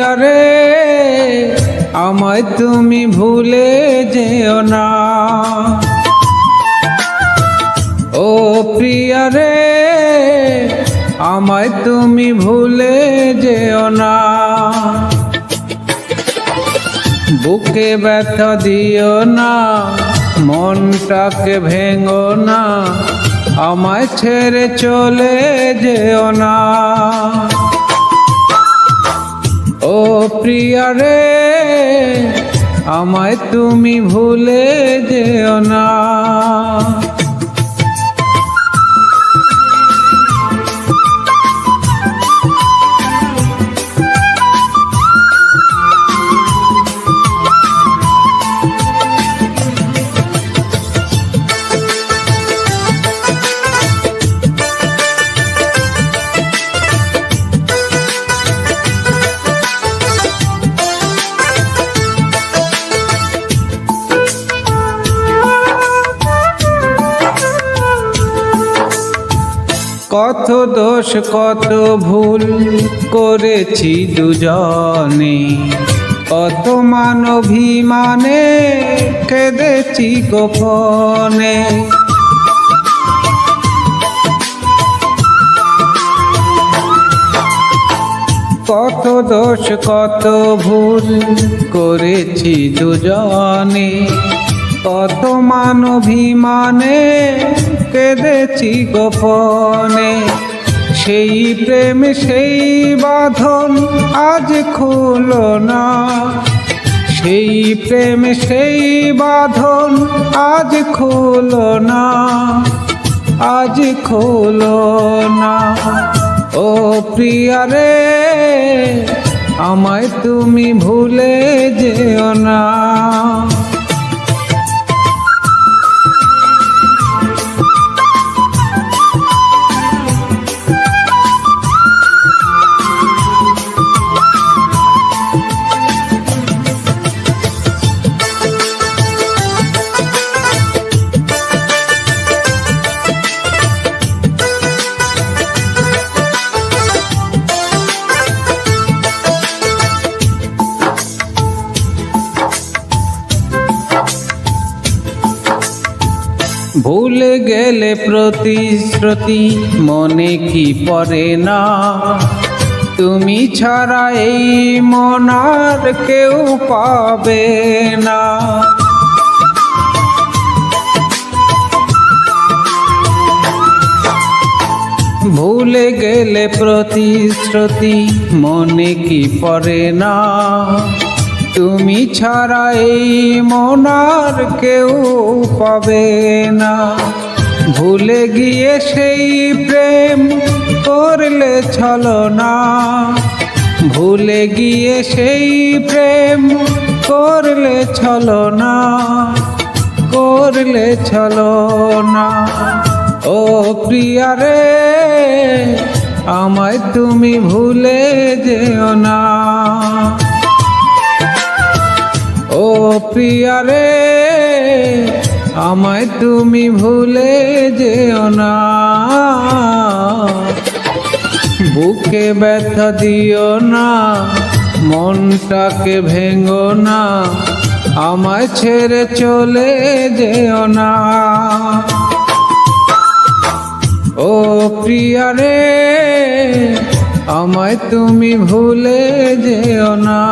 প্রিয়া রে আমায় তুমি ভুলে যেও না। ও প্রিয়া রে আমায় তুমি ভুলে যেও না। বুকে ব্যথা দিও না, মনটাকে ভেঙো না, আমায় ছেড়ে চলে যেও না। ও প্রিয়া রে আমায় তুমি ভুলে যেও না। কত দোষ কত ভুল করেছি দুজনে, কত মান অভিমানে কেঁদেছি গোপনে। কত দোষ কত ভুল করেছি দুজনে, কত মান অভিমানে কেঁদেছি গোপনে। সেই প্রেম সেই বাঁধন আজ খুলো না, সেই প্রেম সেই বাঁধন আজ খুলো না, আজ খুলো না। ও প্রিয়া রে আমায় তুমি ভুলে যেও না। ভুলে গেলে প্রতিশ্রুতি মনে কি পড়ে না, তুমি ছাড়া এই মন আর কেউ পাবে না। ভুলে গেলে প্রতিশ্রুতি মনে কি পড়ে না, তুমি ছাড়া এই মন আর কেউ পাবে না। ভুলে গিয়ে সেই প্রেম করলে ছলনা, ভুলে গিয়ে সেই প্রেম করলে ছলনা, করলে ছলনা। ও প্রিয়া রে আমায় তুমি ভুলে যেও না। ও প্রিয়া রে আমায় তুমি ভুলে যেও না। বুকে ব্যথা দিও না, মনটাকে ভেঙো না, আমায় ছেড়ে চলে যেও না। ও প্রিয়া রে আমায় তুমি ভুলে যেও না।